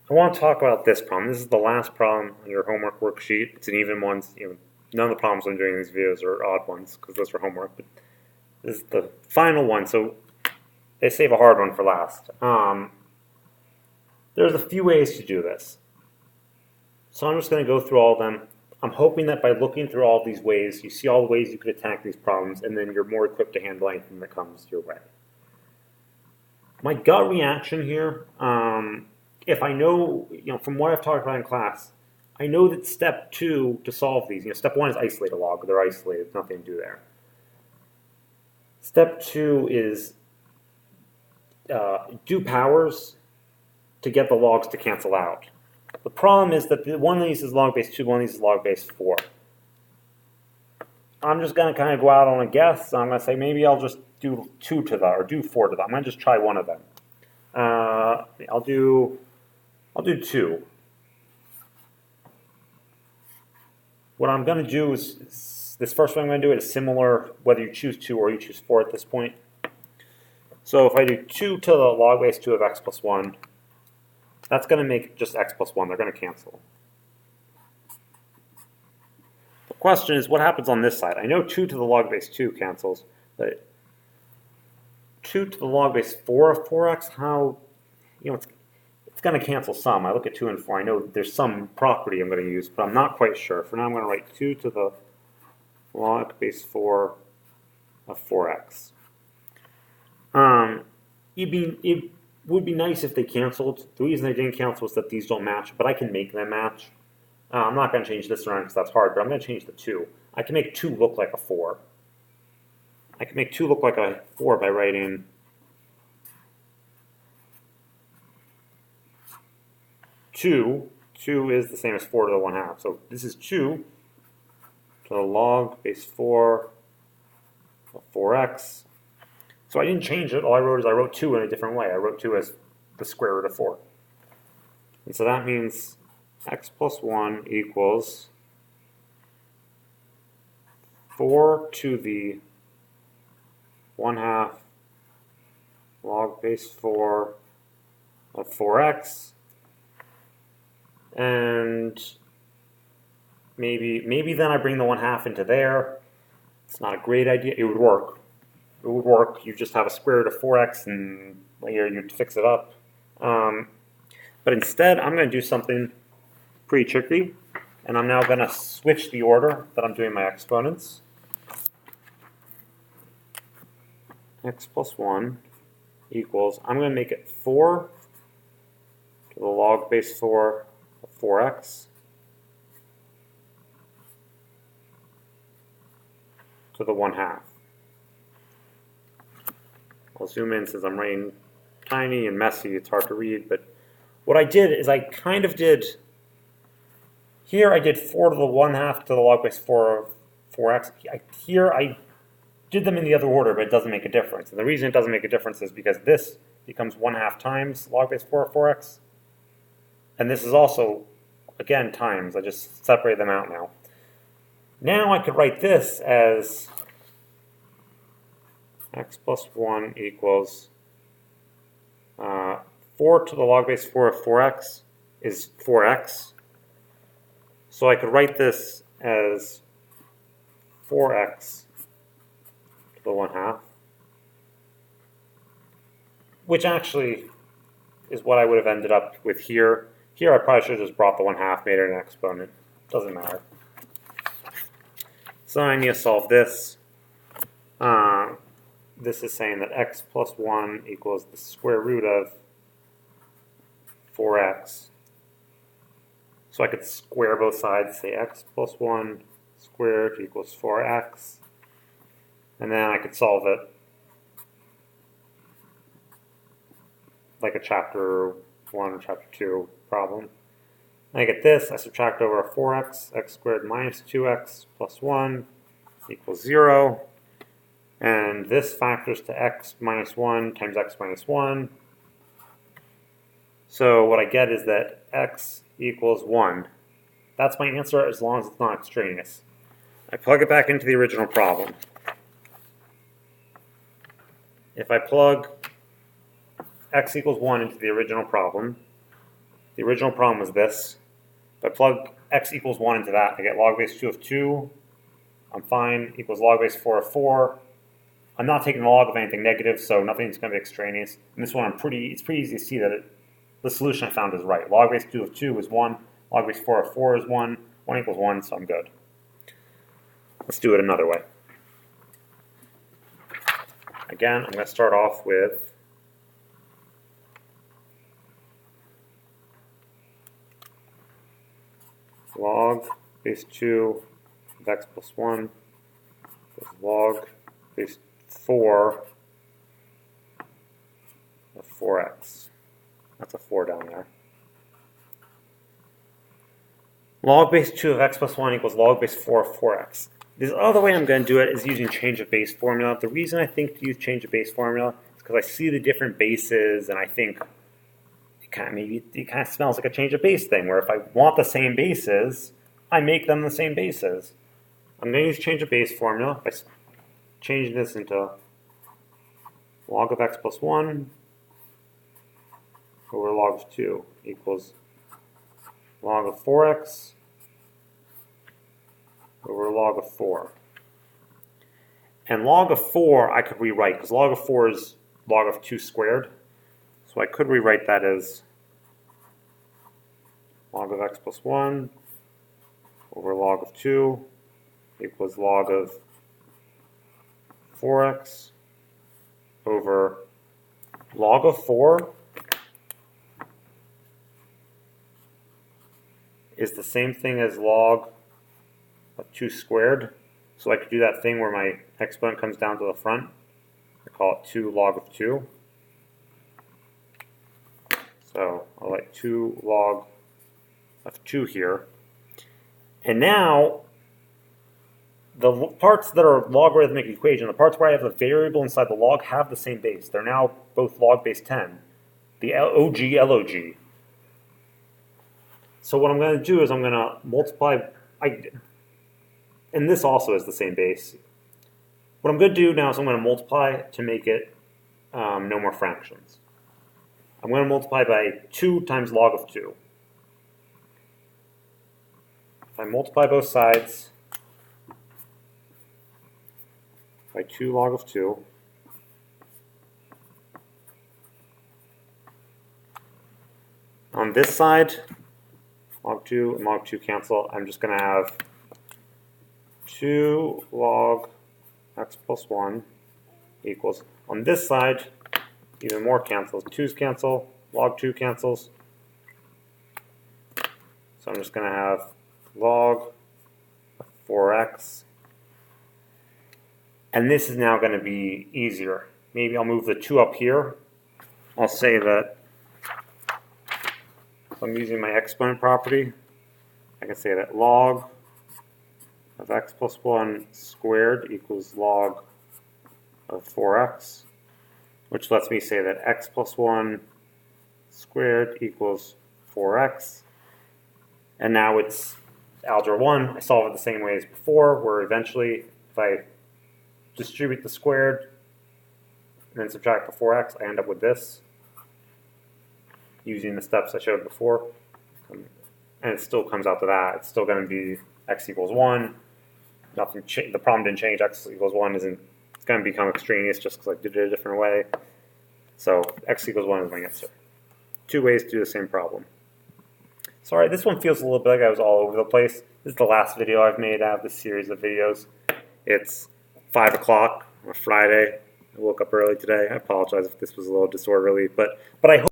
I want to talk about this problem. This is the last problem on your homework worksheet. It's an even one. None of the problems I'm doing in these videos are odd ones because those are homework. But this is the final one, so they save a hard one for last. There's a few ways to do this. So I'm just going to go through all of them. I'm hoping that by looking through all these ways, you see all the ways you could attack these problems, and then you're more equipped to handle anything that comes your way. My gut reaction here, if I know, from what I've talked about in class, I know that step 2 to solve these, step 1 is isolate a log. They're isolated. There's nothing to do there. Step 2 is do powers to get the logs to cancel out. The problem is that one of these is log base 2, one of these is log base 4. I'm just going to kind of go out on a guess. I'm going to say maybe I'll just do 2 to that or do 4 to that. I'm going to just try one of them. I'll do 2. What I'm going to do is this first one I'm going to do is similar whether you choose 2 or you choose 4 at this point. So if I do 2 to the log base 2 of x plus 1, that's going to make just x plus 1. They're going to cancel. The question is, what happens on this side? I know 2 to the log base 2 cancels, but 2 to the log base 4 of 4x, how, it's going to cancel some. I look at 2 and 4. I know there's some property I'm going to use, but I'm not quite sure. For now, I'm going to write 2 to the log base 4 of 4x. It would be nice if they canceled. The reason they didn't cancel is that these don't match, but I can make them match. I'm not going to change this around because that's hard, but I'm going to change the 2. I can make 2 look like a 4. I can make 2 look like a 4 by writing 2. 2 is the same as 4 to the 1/2. So this is 2 to the log base 4 of 4x. So I didn't change it. All I wrote is I wrote 2 in a different way. I wrote 2 as the square root of 4. And so that means x plus 1 equals 4 to the 1/2 log base 4 of 4x. And maybe then I bring the 1/2 into there. It's not a great idea. It would work. It would work. You just have a square root of 4x and later you'd fix it up. But instead, I'm going to do something pretty tricky. And I'm now going to switch the order that I'm doing my exponents. X plus 1 equals, I'm going to make it 4 to the log base 4 of 4x to the 1/2. I'll zoom in since I'm writing tiny and messy. It's hard to read, but what I did is I kind of did, here I did 4 to the 1/2 to the log base 4 of 4x. Here I did them in the other order, but it doesn't make a difference. And the reason it doesn't make a difference is because this becomes 1/2 times log base 4 of 4x. And this is also, again, times. I just separated them out now. Now I could write this as x plus 1 equals 4 to the log base 4 of 4x is 4x. So I could write this as 4x to the 1/2, which actually is what I would have ended up with here. Here I probably should have just brought the 1/2, made it an exponent. Doesn't matter. So I need to solve this. This is saying that x plus 1 equals the square root of 4x. So I could square both sides, say x plus 1 squared equals 4x. And then I could solve it like a chapter 1 or chapter 2 problem. And I get this, I subtract over 4x, x squared minus 2x plus 1 equals 0. And this factors to x minus 1 times x minus 1. So what I get is that x equals 1. That's my answer as long as it's not extraneous. I plug it back into the original problem. If I plug x equals 1 into the original problem, The original problem was this. If I plug x equals 1 into that, I get log base 2 of 2. I'm fine. Equals log base 4 of 4. I'm not taking the log of anything negative, so nothing's going to be extraneous. And this one, it's pretty easy to see that the solution I found is right. Log base 2 of 2 is 1. Log base 4 of 4 is 1. 1 equals 1, so I'm good. Let's do it another way. Again, I'm going to start off with log base 2 of x plus 1 with log base 4 of 4x. That's a 4 down there. Log base 2 of x plus 1 equals log base 4 of 4x. The other way I'm going to do it is using change of base formula. The reason I think to use change of base formula is because I see the different bases and I think it kind of smells like a change of base thing, where if I want the same bases, I make them the same bases. I'm going to use change of base formula by changing this into log of x plus 1 over log of 2 equals log of 4x over log of 4. And log of 4 I could rewrite, because log of 4 is log of 2 squared. So I could rewrite that as log of x plus 1 over log of 2 equals log of 4x over log of 4 is the same thing as log of 2 squared. So I could do that thing where my exponent comes down to the front. I call it 2 log of 2. So I'll write 2 log of 2 here. And now, the parts that are logarithmic equation, the parts where I have a variable inside the log, have the same base. They're now both log base 10. The OG, LOG. So what I'm going to do is I'm going to multiply, and this also is the same base. What I'm going to do now is I'm going to multiply to make it no more fractions. I'm going to multiply by 2 times log of 2. If I multiply both sides by 2 log of 2, on this side, log 2 and log 2 cancel. I'm just going to have 2 log x plus 1 equals, on this side, even more cancels. 2's cancel, log 2 cancels. So I'm just going to have log 4x. And this is now going to be easier. Maybe I'll move the 2 up here. I'll say that if I'm using my exponent property, I can say that log of x plus 1 squared equals log of 4x, which lets me say that x plus 1 squared equals 4x. And now it's algebra 1. I solve it the same way as before, where eventually if I distribute the squared and then subtract the 4x, I end up with this, using the steps I showed before. And it still comes out to that. It's still going to be x equals 1. The problem didn't change. X equals 1 isn't. It's going to become extraneous just because I did it a different way. So x equals 1 is my answer. 2 ways to do the same problem. Sorry, this one feels a little bit like I was all over the place. This is the last video I've made out of this series of videos. It's 5 o'clock on a Friday. I woke up early today. I apologize if this was a little disorderly, but I hope